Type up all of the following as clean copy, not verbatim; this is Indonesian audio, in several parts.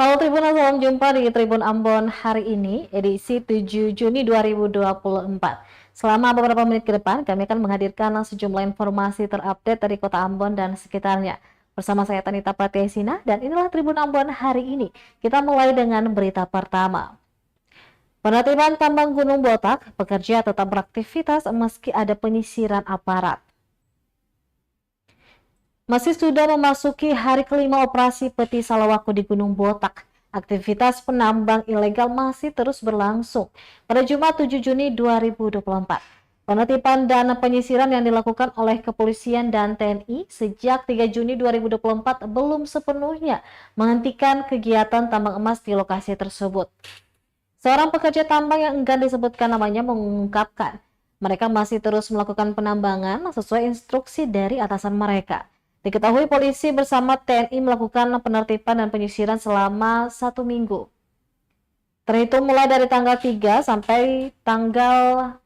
Halo Tribun, salam jumpa di Tribun Ambon hari ini, edisi 7 Juni 2024. Selama beberapa menit ke depan, kami akan menghadirkan sejumlah informasi terupdate dari Kota Ambon dan sekitarnya. Bersama saya Tanita Pratyasina, dan inilah Tribun Ambon hari ini. Kita mulai dengan berita pertama. Penertiban tambang Gunung Botak, pekerja tetap beraktivitas meski ada penyisiran aparat. Masih sudah memasuki hari kelima operasi Peti Salawaku di Gunung Botak, aktivitas penambang ilegal masih terus berlangsung. Pada Jumat 7 Juni 2024, penertiban dan penyisiran yang dilakukan oleh kepolisian dan TNI sejak 3 Juni 2024 belum sepenuhnya menghentikan kegiatan tambang emas di lokasi tersebut. Seorang pekerja tambang yang enggan disebutkan namanya mengungkapkan, mereka masih terus melakukan penambangan sesuai instruksi dari atasan mereka. Diketahui polisi bersama TNI melakukan penertiban dan penyisiran selama 1 minggu. Terhitung mulai dari tanggal 3 sampai tanggal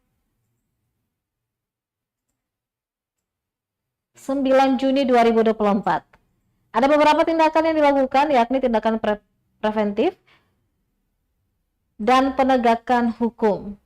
9 Juni 2024. Ada beberapa tindakan yang dilakukan, yakni tindakan preventif dan penegakan hukum.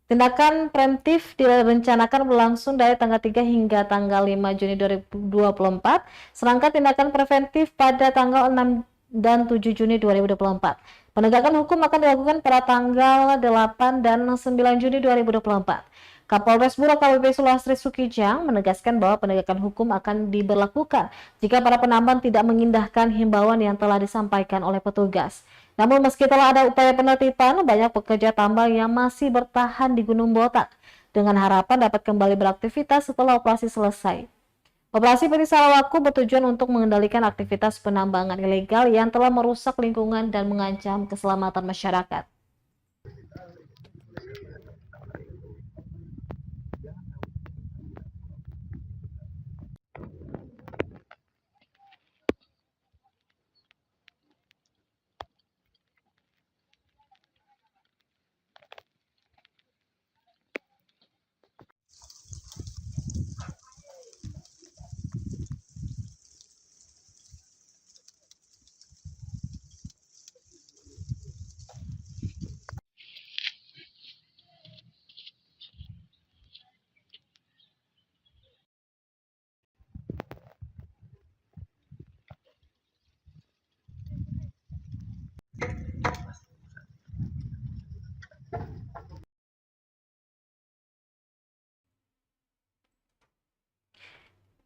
Tindakan preventif direncanakan berlangsung dari tanggal 3 hingga tanggal 5 Juni 2024, sedangkan tindakan preventif pada tanggal 6 dan 7 Juni 2024. Penegakan hukum akan dilakukan pada tanggal 8 dan 9 Juni 2024. Kapolres Buro KBP Sulastri Sukijang menegaskan bahwa penegakan hukum akan diberlakukan jika para penambang tidak mengindahkan himbauan yang telah disampaikan oleh petugas. Namun meski telah ada upaya penertiban, banyak pekerja tambang yang masih bertahan di Gunung Botak dengan harapan dapat kembali beraktivitas setelah operasi selesai. Operasi Peti Salawaku bertujuan untuk mengendalikan aktivitas penambangan ilegal yang telah merusak lingkungan dan mengancam keselamatan masyarakat.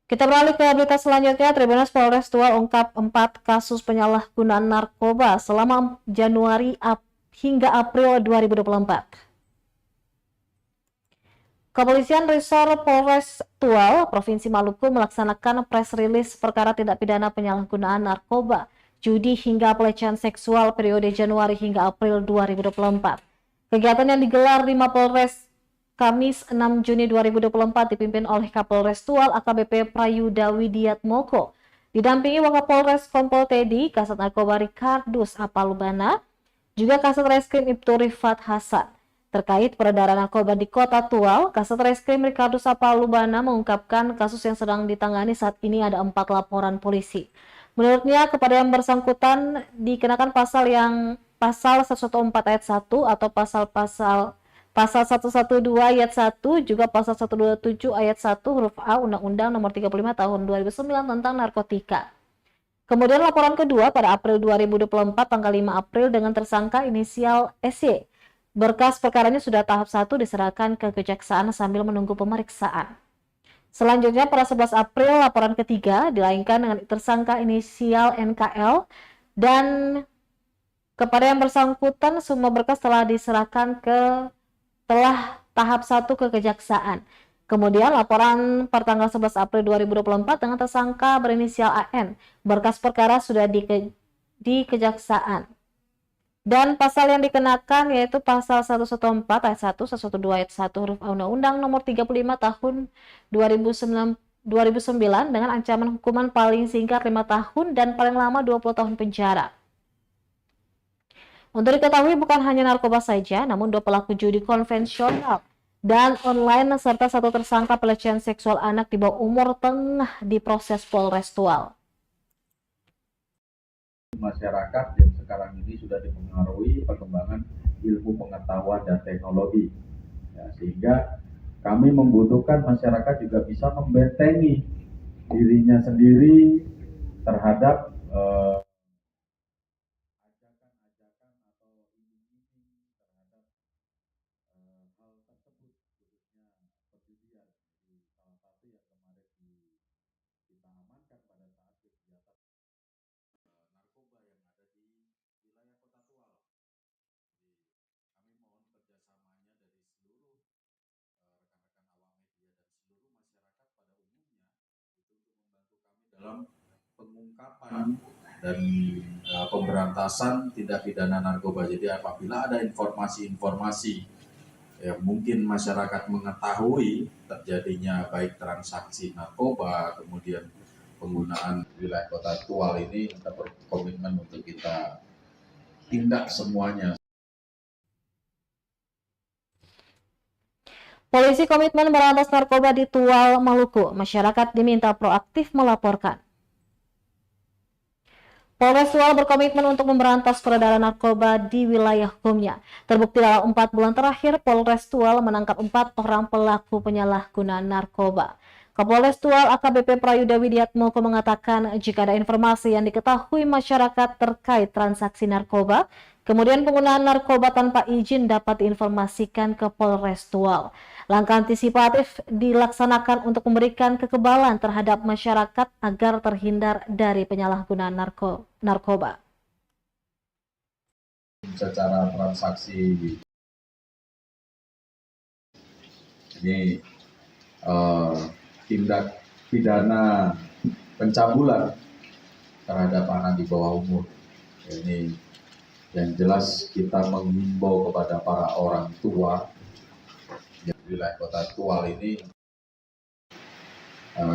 Kita beralih ke berita selanjutnya. Tribunal Polres Tual ungkap 4 kasus penyalahgunaan narkoba selama Januari hingga April 2024. Kepolisian Resor Polres Tual, Provinsi Maluku melaksanakan press release perkara tindak pidana penyalahgunaan narkoba, judi hingga pelecehan seksual periode Januari hingga April 2024. Kegiatan yang digelar di Mapolres Kamis 6 Juni 2024 dipimpin oleh Kapolres Tual AKBP Prayuda Widiatmoko, didampingi Wakapolres Kompol Teddy, Kasat Narkoba Rikardus Apalubana, juga Kasat Reskrim Ibtu Rifat Hasan. Terkait peredaran narkoba di Kota Tual, Kasat Reskrim Rikardus Apalubana mengungkapkan kasus yang sedang ditangani saat ini ada 4 laporan polisi. Menurutnya kepada yang bersangkutan dikenakan pasal 114 ayat 1 atau Pasal 112 ayat 1, juga Pasal 127 ayat 1 huruf A Undang-Undang Nomor 35 Tahun 2009 tentang narkotika. Kemudian laporan kedua pada April 2024 tanggal 5 April dengan tersangka inisial SY. Berkas perkaranya sudah tahap 1 diserahkan ke Kejaksaan sambil menunggu pemeriksaan. Selanjutnya pada 11 April laporan ketiga dilainkan dengan tersangka inisial NKL, dan kepada yang bersangkutan semua berkas telah diserahkan tahap 1 ke Kejaksaan. Kemudian laporan per tanggal 11 April 2024 dengan tersangka berinisial AN. Berkas perkara sudah di Kejaksaan. Dan pasal yang dikenakan yaitu pasal 114 ayat 1, 112 ayat 1 huruf A Undang-Undang Nomor 35 Tahun 2009 dengan ancaman hukuman paling singkat 5 tahun dan paling lama 20 tahun penjara. Untuk diketahui bukan hanya narkoba saja, namun 2 pelaku judi konvensional dan online serta 1 tersangka pelecehan seksual anak di bawah umur tengah diproses Polres Tual. masyarakat yang sekarang ini sudah dipengaruhi perkembangan ilmu pengetahuan dan teknologi, ya, sehingga kami membutuhkan masyarakat juga bisa membentengi dirinya sendiri terhadap ajakan-ajakan atau iming-iming terhadap hal tersebut, khususnya perjudian. Jadi salah satu yang kemarin kita amankan pada saat kegiatan narkoba yang ada di wilayah Kota Tual. Jadi kami mohon kerjasamanya dari seluruh rekan-rekan awam media dan seluruh masyarakat pada umumnya itu untuk membantu kami dalam pengungkapan dan pemberantasan tindak pidana narkoba. Jadi apabila ada informasi-informasi yang mungkin masyarakat mengetahui terjadinya baik transaksi narkoba, kemudian penggunaan wilayah Kota Tual ini, kita berkomitmen untuk kita tindak semuanya. Polisi komitmen merampas narkoba di Tual, Maluku. Masyarakat diminta proaktif melaporkan. Polres Tual berkomitmen untuk memberantas peredaran narkoba di wilayah hukumnya. Terbukti dalam 4 bulan terakhir, Polres Tual menangkap 4 orang pelaku penyalahgunaan narkoba. Kapolres Tual AKBP Prayuda Widiatmoko mengatakan jika ada informasi yang diketahui masyarakat terkait transaksi narkoba, kemudian penggunaan narkoba tanpa izin dapat diinformasikan ke Polres Tual. Langkah antisipatif dilaksanakan untuk memberikan kekebalan terhadap masyarakat agar terhindar dari penyalahgunaan narkoba. Secara transaksi ini tindak pidana pencabulan terhadap anak di bawah umur. Ini yang jelas kita menghimbau kepada para orang tua di wilayah Kota Tual ini,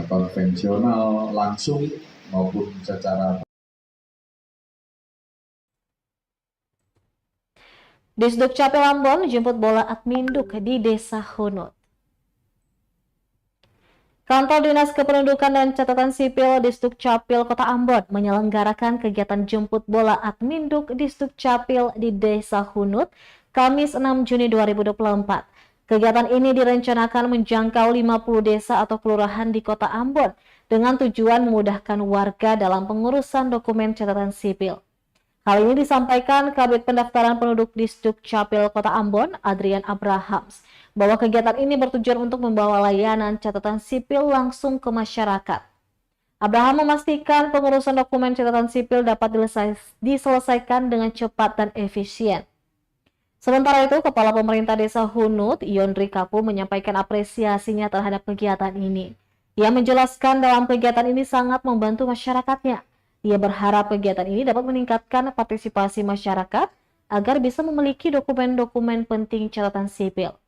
konvensional langsung maupun secara. Disduk Capil Ambon jemput bola Adminduk di Desa Hunut. Kantor Dinas Kependudukan dan Catatan Sipil Disduk Capil Kota Ambon menyelenggarakan kegiatan jemput bola Adminduk Disduk Capil di Desa Hunut, Kamis 6 Juni 2024. Kegiatan ini direncanakan menjangkau 50 desa atau kelurahan di Kota Ambon dengan tujuan memudahkan warga dalam pengurusan dokumen catatan sipil. Hal ini disampaikan Kabid Pendaftaran Penduduk Disduk Capil Kota Ambon, Adrian Abrahams, bahwa kegiatan ini bertujuan untuk membawa layanan catatan sipil langsung ke masyarakat. Abraham memastikan pengurusan dokumen catatan sipil dapat diselesaikan dengan cepat dan efisien. Sementara itu, Kepala Pemerintah Desa Hunut, Yondri Kapu, menyampaikan apresiasinya terhadap kegiatan ini. Ia menjelaskan dalam kegiatan ini sangat membantu masyarakatnya. Ia berharap kegiatan ini dapat meningkatkan partisipasi masyarakat agar bisa memiliki dokumen-dokumen penting catatan sipil.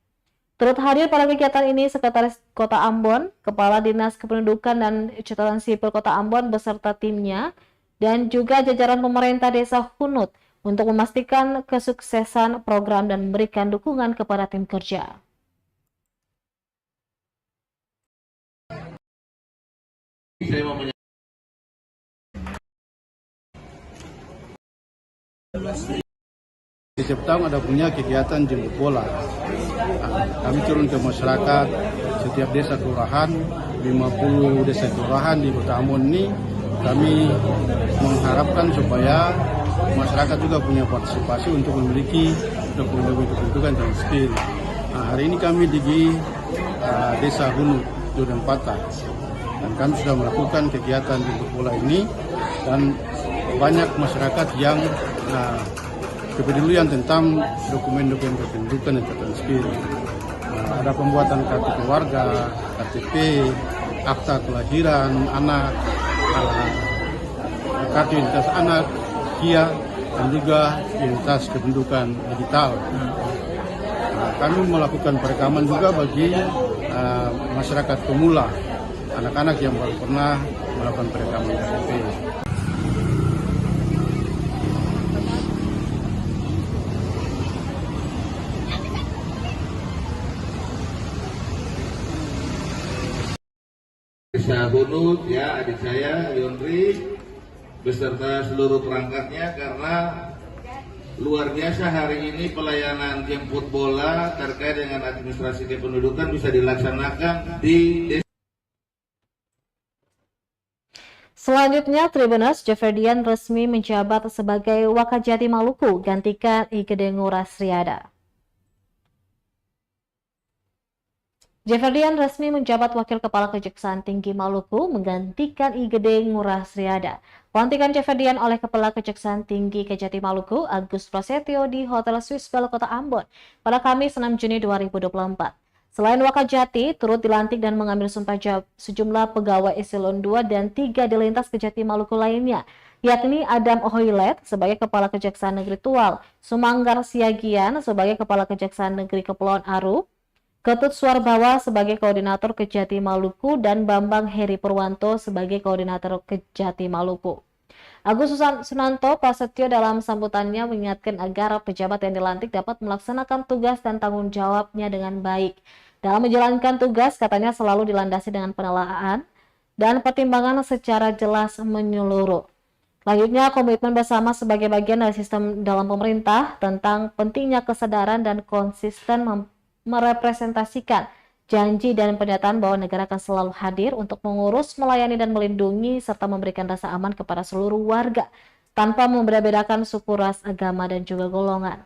Turut hadir pada kegiatan ini Sekretaris Kota Ambon, Kepala Dinas Kependudukan dan Catatan Sipil Kota Ambon beserta timnya, dan juga jajaran pemerintah Desa Hunut untuk memastikan kesuksesan program dan memberikan dukungan kepada tim kerja. Setiap tahun ada punya kegiatan jemput bola. Kami turun ke masyarakat, setiap desa kelurahan, 50 desa kelurahan di Kota Ambon ini, kami mengharapkan supaya masyarakat juga punya partisipasi untuk memiliki dokumen-dokumen kependudukan dan sipil. Hari ini kami di Desa Hunut, Duren Patah, dan kami sudah melakukan kegiatan jemput bola ini, dan banyak masyarakat yang kepedulian tentang dokumen-dokumen kependudukan dan catatan sipil. Ada pembuatan kartu keluarga, KTP, akta kelahiran anak, kartu identitas anak, KIA, dan juga identitas kependudukan digital. Kami melakukan perekaman juga bagi masyarakat pemula, anak-anak yang baru pernah melakukan perekaman KTP. Desa Hunut, ya, adik saya Yondri, beserta seluruh perangkatnya, karena luar biasa hari ini pelayanan jemput bola terkait dengan administrasi kependudukan bisa dilaksanakan di desa. Selanjutnya, Tribuners Jefferdian resmi menjabat sebagai Wakajati Maluku, gantikan I Gede Nguras Riada. Jefferdian resmi menjabat Wakil Kepala Kejaksaan Tinggi Maluku menggantikan I Gede Nguras Riada. Pelantikan Jefferdian oleh Kepala Kejaksaan Tinggi Kejati Maluku, Agus Prasetyo di Hotel Swiss Bell Kota Ambon pada Kamis 6 Juni 2024. Selain Wakajati, turut dilantik dan mengambil sumpah jawab sejumlah pegawai eselon 2 dan 3 di lintas Kejati Maluku lainnya, yakni Adam Ohoilet sebagai Kepala Kejaksaan Negeri Tual, Sumanggar Siagian sebagai Kepala Kejaksaan Negeri Kepulauan Aru, Ketut Suarbawa sebagai Koordinator Kejati Maluku, dan Bambang Heri Purwanto sebagai Koordinator Kejati Maluku. Agus Sunanto Prasetyo dalam sambutannya mengingatkan agar pejabat yang dilantik dapat melaksanakan tugas dan tanggung jawabnya dengan baik. Dalam menjalankan tugas, katanya selalu dilandasi dengan penelaahan dan pertimbangan secara jelas menyeluruh. Selanjutnya, komitmen bersama sebagai bagian dari sistem dalam pemerintah tentang pentingnya kesadaran dan konsisten merepresentasikan janji dan pernyataan bahwa negara akan selalu hadir untuk mengurus, melayani, dan melindungi serta memberikan rasa aman kepada seluruh warga tanpa membeda-bedakan suku, ras, agama, dan juga golongan.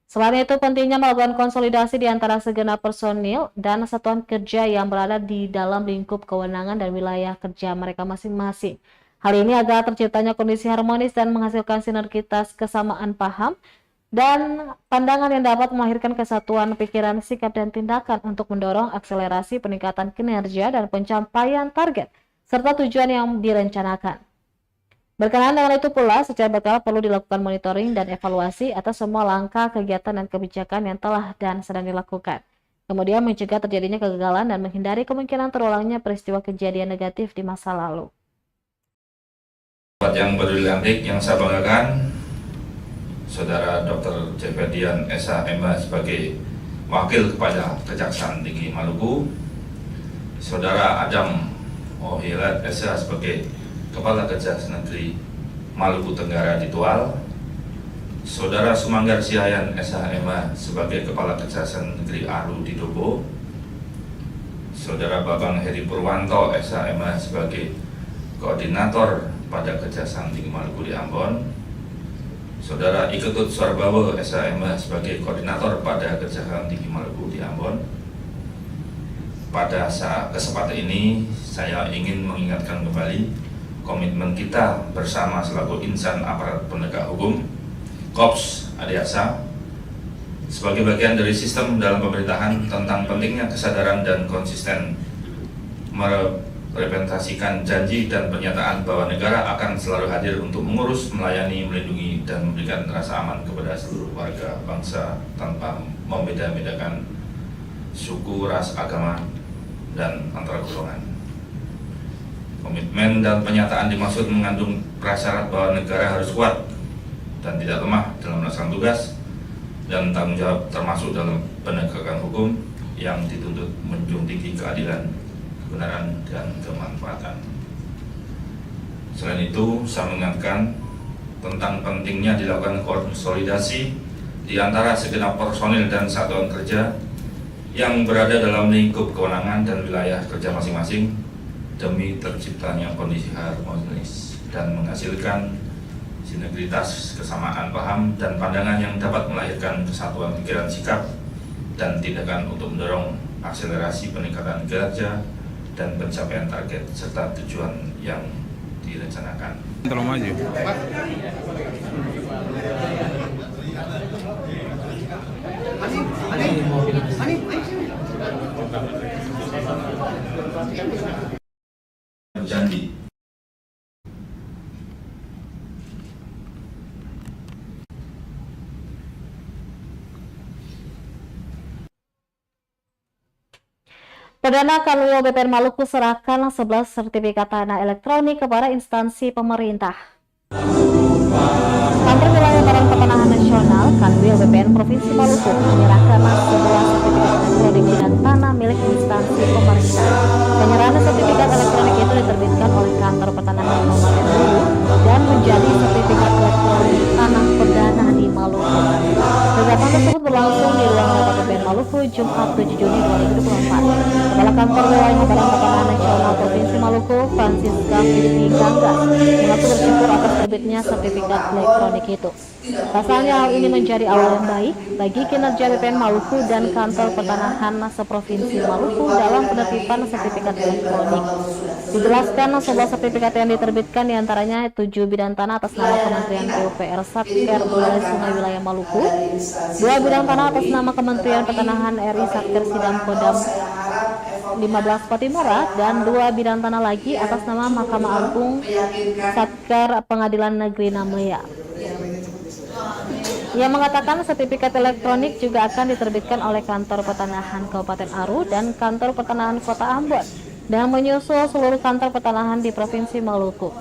Selain itu, pentingnya melakukan konsolidasi di antara segenap personil dan satuan kerja yang berada di dalam lingkup kewenangan dan wilayah kerja mereka masing-masing. Hal ini agar terciptanya kondisi harmonis dan menghasilkan sinergitas kesamaan paham dan pandangan yang dapat melahirkan kesatuan pikiran, sikap, dan tindakan untuk mendorong akselerasi peningkatan kinerja dan pencapaian target serta tujuan yang direncanakan. Berkenaan dengan itu pula, secara berkala perlu dilakukan monitoring dan evaluasi atas semua langkah, kegiatan, dan kebijakan yang telah dan sedang dilakukan. Kemudian mencegah terjadinya kegagalan dan menghindari kemungkinan terulangnya peristiwa kejadian negatif di masa lalu. Yang baru dilantik, yang saya banggakan, Saudara Dr. Jefferdian S.H.M. sebagai Wakil Kepala Kejaksaan Tinggi Maluku, Saudara Adam Ohilat S.H. sebagai Kepala Kejaksaan Negeri Maluku Tenggara di Tual, Saudara Sumanggar Siayan S.H.M. sebagai Kepala Kejaksaan Negeri Aru di Dobo, Saudara Bambang Heri Purwanto S.H.M. sebagai Koordinator pada Kejaksaan Tinggi Maluku di Ambon, Saudara Iketut Suarbawa S.H.M. sebagai Koordinator pada Kejaksaan Tinggi Maluku di Ambon. Pada saat kesempatan ini, saya ingin mengingatkan kembali komitmen kita bersama selaku insan aparat penegak hukum, Korps Adiaksa, sebagai bagian dari sistem dalam pemerintahan tentang pentingnya kesadaran dan konsisten merepresentasikan janji dan pernyataan bahwa negara akan selalu hadir untuk mengurus, melayani, melindungi, dan memberikan rasa aman kepada seluruh warga bangsa tanpa membeda-bedakan suku, ras, agama, dan antara golongan. Komitmen dan pernyataan dimaksud mengandung prasyarat bahwa negara harus kuat dan tidak lemah dalam melaksanakan tugas dan tanggung jawab, termasuk dalam penegakan hukum yang dituntut menjunjung tinggi keadilan, kebenaran, dan kemanfaatan. Selain itu, saya mengingatkan tentang pentingnya dilakukan konsolidasi di antara segenap personil dan satuan kerja yang berada dalam lingkup kewenangan dan wilayah kerja masing-masing demi terciptanya kondisi harmonis dan menghasilkan sinergitas kesamaan paham dan pandangan yang dapat melahirkan kesatuan pikiran, sikap, dan tindakan untuk mendorong akselerasi peningkatan kinerja dan pencapaian target serta tujuan yang direncanakan. Terlalu maju. Berjanji Perdana Kanwil BPN Maluku serahkan 11 sertifikat tanah elektronik kepada instansi pemerintah. Kantor Wilayah Badan Pertanahan Nasional Kanwil BPN Provinsi Maluku menyerahkan 11 sertifikat elektronik dan tanah milik instansi pemerintah. Penyerahan sertifikat elektronik itu diterbitkan oleh Kantor Pertanahan Kabupaten Hulu dan Jumat 7 Juni 2024. Kepala Kantor Wilayah Badan Pertanahan Nasional Provinsi Maluku, Francisca Filipi Ganggas, mengaku bersyukur atas terbitnya sertifikat elektronik itu. Pasalnya hal ini menjadi awal yang baik bagi kinerja BPN Maluku dan Kantor Pertanahan Seprovinsi Maluku dalam penerbitan sertifikat elektronik. Dijelaskan 11 sertifikat yang diterbitkan diantaranya 7 bidang tanah atas nama Kementerian PUPR Satker Bulai Sungai Wilayah Maluku, 2 bidang tanah atas nama Kementerian Pertanahan RI Satker Sidang Kodam 15 Patimura, dan 2 bidang tanah lagi atas nama Mahkamah Agung Satker Pengadilan Negeri Namlea. Ia mengatakan sertifikat elektronik juga akan diterbitkan oleh Kantor Pertanahan Kabupaten Aru dan Kantor Pertanahan Kota Ambon dan menyusul seluruh kantor pertanahan di Provinsi Maluku.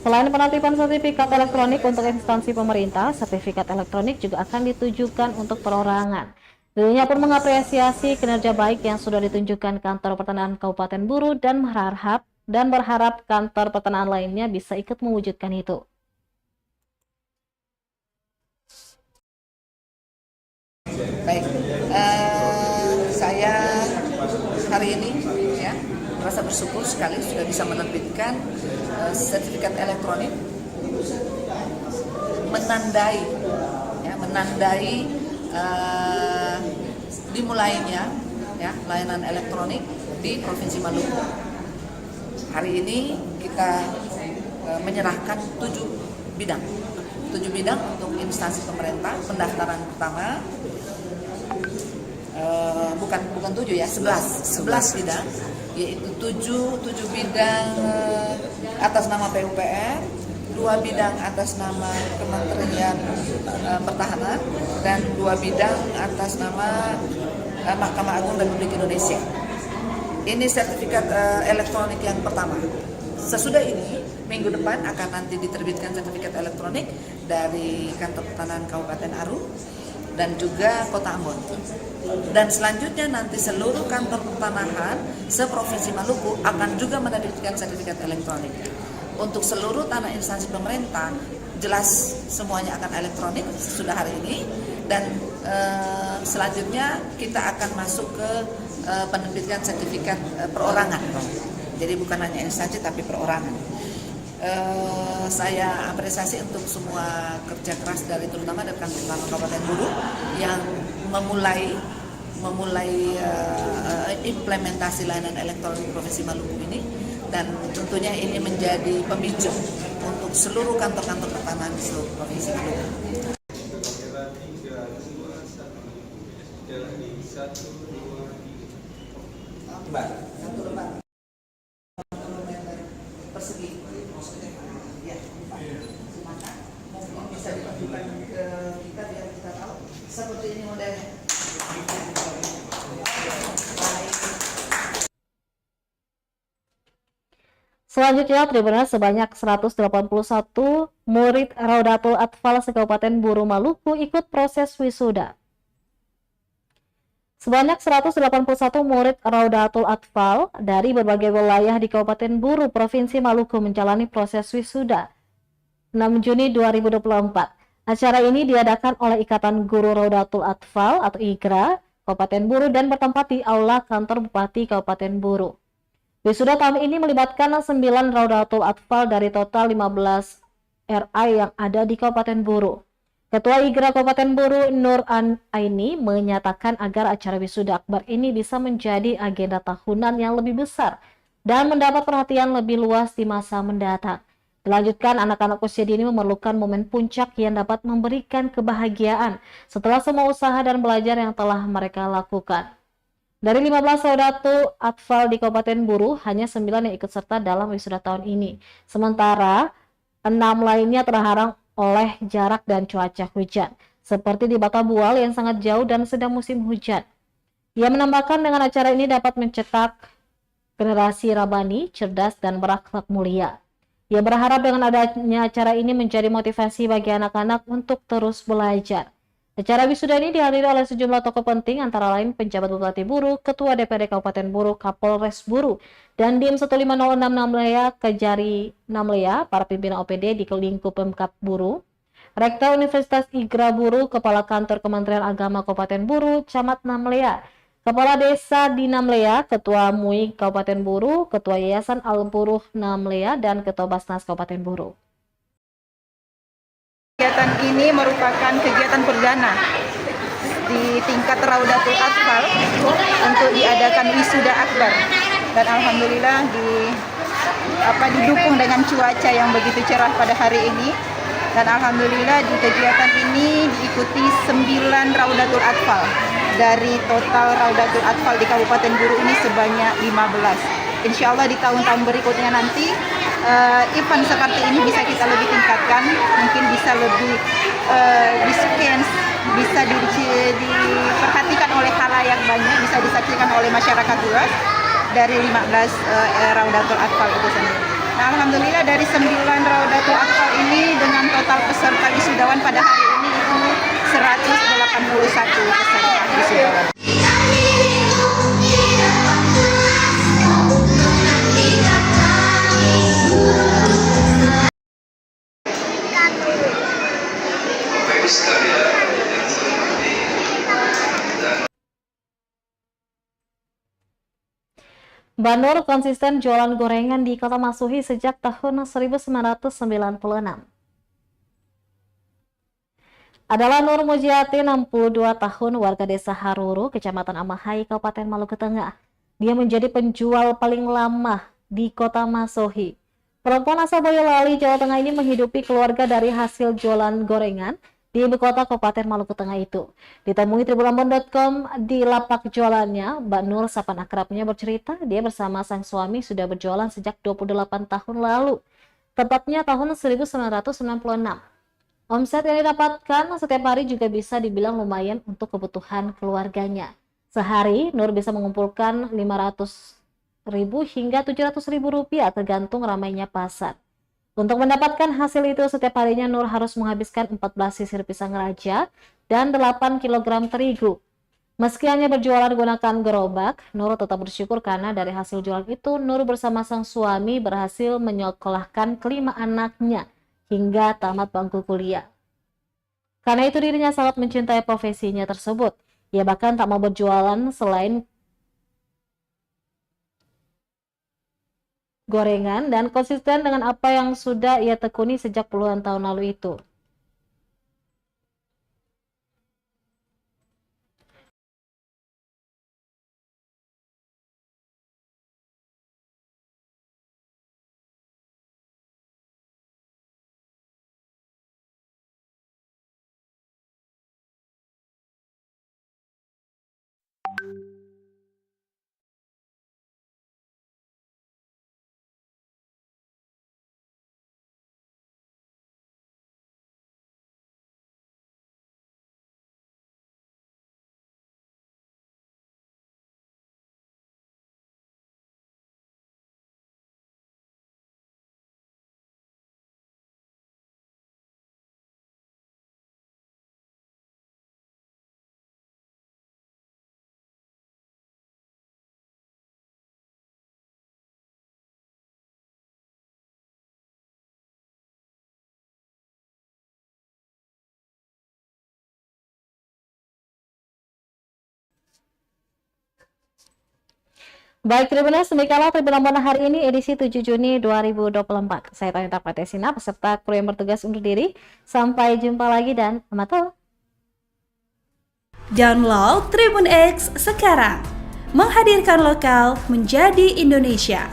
Selain penerbitan sertifikat elektronik untuk instansi pemerintah, sertifikat elektronik juga akan ditujukan untuk perorangan. Dirinya pun mengapresiasi kinerja baik yang sudah ditunjukkan Kantor Pertanahan Kabupaten Buru dan berharap kantor pertanahan lainnya bisa ikut mewujudkan itu. Baik, saya hari ini ya merasa bersyukur sekali sudah bisa menerbitkan sertifikat elektronik menandai dimulainya ya layanan elektronik di Provinsi Maluku. Hari ini kita menyerahkan 7 bidang untuk instansi pemerintah. Pendaftaran pertama bukan 7 ya, 11 bidang, yaitu 7 bidang atas nama PUPR, 2 bidang atas nama Kementerian Pertahanan, dan 2 bidang atas nama Mahkamah Agung Republik Indonesia. Ini sertifikat elektronik yang pertama. Sesudah ini, minggu depan akan nanti diterbitkan sertifikat elektronik dari Kantor Pertanahan Kabupaten Aru dan juga Kota Ambon. Dan selanjutnya nanti seluruh kantor pertanahan seprovinsi Maluku akan juga menerbitkan sertifikat elektronik. Untuk seluruh tanah instansi pemerintah, jelas semuanya akan elektronik sudah hari ini, dan selanjutnya kita akan masuk ke penerbitan sertifikat perorangan. Jadi bukan hanya instansi tapi perorangan. Saya apresiasi untuk semua kerja keras terutama dari Kantor Pertanahan Kabupaten Buru yang memulai implementasi layanan elektronik Provinsi Maluku ini, dan tentunya ini menjadi pemicu untuk seluruh kantor-kantor pertanahan di seluruh Provinsi Maluku. Persegi. Ya, silakan. Mungkin bisa ditunjukkan ke kita biar kita tahu seperti ini modelnya. Selanjutnya, Tribuners, sebanyak 181 murid Raudatul Atfal se-Kabupaten Buru Maluku ikut proses wisuda. Sebanyak 181 murid Raudatul Atfal dari berbagai wilayah di Kabupaten Buru, Provinsi Maluku menjalani proses wisuda 6 Juni 2024. Acara ini diadakan oleh Ikatan Guru Raudatul Atfal atau IGRA Kabupaten Buru dan bertempat di Aula Kantor Bupati Kabupaten Buru. Wisuda tahun ini melibatkan 9 Raudatul Atfal dari total 15 RA yang ada di Kabupaten Buru. Ketua IGRA Kabupaten Buru Nur Aini menyatakan agar acara wisuda akbar ini bisa menjadi agenda tahunan yang lebih besar dan mendapat perhatian lebih luas di masa mendatang. Dilanjutkan, anak-anak usia dini memerlukan momen puncak yang dapat memberikan kebahagiaan setelah semua usaha dan belajar yang telah mereka lakukan. Dari 15 Raudatul Atfal di Kabupaten Buru, hanya 9 yang ikut serta dalam wisuda tahun ini. Sementara 6 lainnya terhalang oleh jarak dan cuaca hujan, seperti di Bakabual yang sangat jauh dan sedang musim hujan. Ia menambahkan dengan acara ini dapat mencetak generasi rabani, cerdas, dan berakhlak mulia. Ia berharap dengan adanya acara ini menjadi motivasi bagi anak-anak untuk terus belajar. Acara wisuda ini dihadiri oleh sejumlah tokoh penting, antara lain penjabat Bupati Buru, Ketua DPRD Kabupaten Buru, Kapolres Buru, dan Dim 1506 Namlea, Kejari Namlea, para pimpinan OPD di lingkup Pemkab Buru, Rektor Universitas IGRA Buru, Kepala Kantor Kementerian Agama Kabupaten Buru, Camat Namlea, Kepala Desa di Namlea, Ketua MUI Kabupaten Buru, Ketua Yayasan Al-Buruh Namlea, dan Ketua Basnas Kabupaten Buru. Kegiatan ini merupakan kegiatan perdana di tingkat Raudatul Atfal untuk diadakan wisuda akbar, dan alhamdulillah didukung dengan cuaca yang begitu cerah pada hari ini, dan alhamdulillah di kegiatan ini diikuti 9 Raudatul Atfal dari total Raudatul Atfal di Kabupaten Buru ini sebanyak 15. Insya Allah di tahun-tahun berikutnya nanti event seperti ini bisa kita lebih tingkatkan, mungkin bisa lebih di-scan, bisa diperhatikan oleh khalayak banyak, bisa disaksikan oleh masyarakat luas dari 15 Raudatul Atfal itu sendiri. Nah, alhamdulillah dari 9 Raudatul Atfal ini dengan total peserta wisudawan pada hari ini itu 181 peserta wisudawan. Mbak Nur konsisten jualan gorengan di Kota Masuhi sejak tahun 1996. Adalah Nur Mujiati, 62 tahun, warga Desa Haruru, Kecamatan Amahai, Kabupaten Maluku Tengah. Dia menjadi penjual paling lama di Kota Masuhi. Perempuan asal Boyolali, Jawa Tengah ini menghidupi keluarga dari hasil jualan gorengan di ibu kota Kabupaten Maluku Tengah itu. Ditemui tribunlambon.com di lapak jualannya, Mbak Nur, sapaan akrabnya, bercerita dia bersama sang suami sudah berjualan sejak 28 tahun lalu, tepatnya tahun 1996. Omset yang didapatkan setiap hari juga bisa dibilang lumayan untuk kebutuhan keluarganya. Sehari, Nur bisa mengumpulkan 500.000 hingga 700.000 rupiah tergantung ramainya pasar. Untuk mendapatkan hasil itu, setiap harinya Nur harus menghabiskan 14 sisir pisang raja dan 8 kg terigu. Meski hanya berjualan menggunakan gerobak, Nur tetap bersyukur karena dari hasil jualan itu, Nur bersama sang suami berhasil menyekolahkan kelima anaknya hingga tamat bangku kuliah. Karena itu dirinya sangat mencintai profesinya tersebut. Ia bahkan tak mau berjualan selain gorengan dan konsisten dengan apa yang sudah ia tekuni sejak puluhan tahun lalu itu. Baik Tribuners, demikianlah Tribun Lambona hari ini edisi 7 Juni 2024. Saya Tanita Patesina, peserta kru yang bertugas undur diri. Sampai jumpa lagi dan amato. Download Tribun X sekarang. Menghadirkan lokal menjadi Indonesia.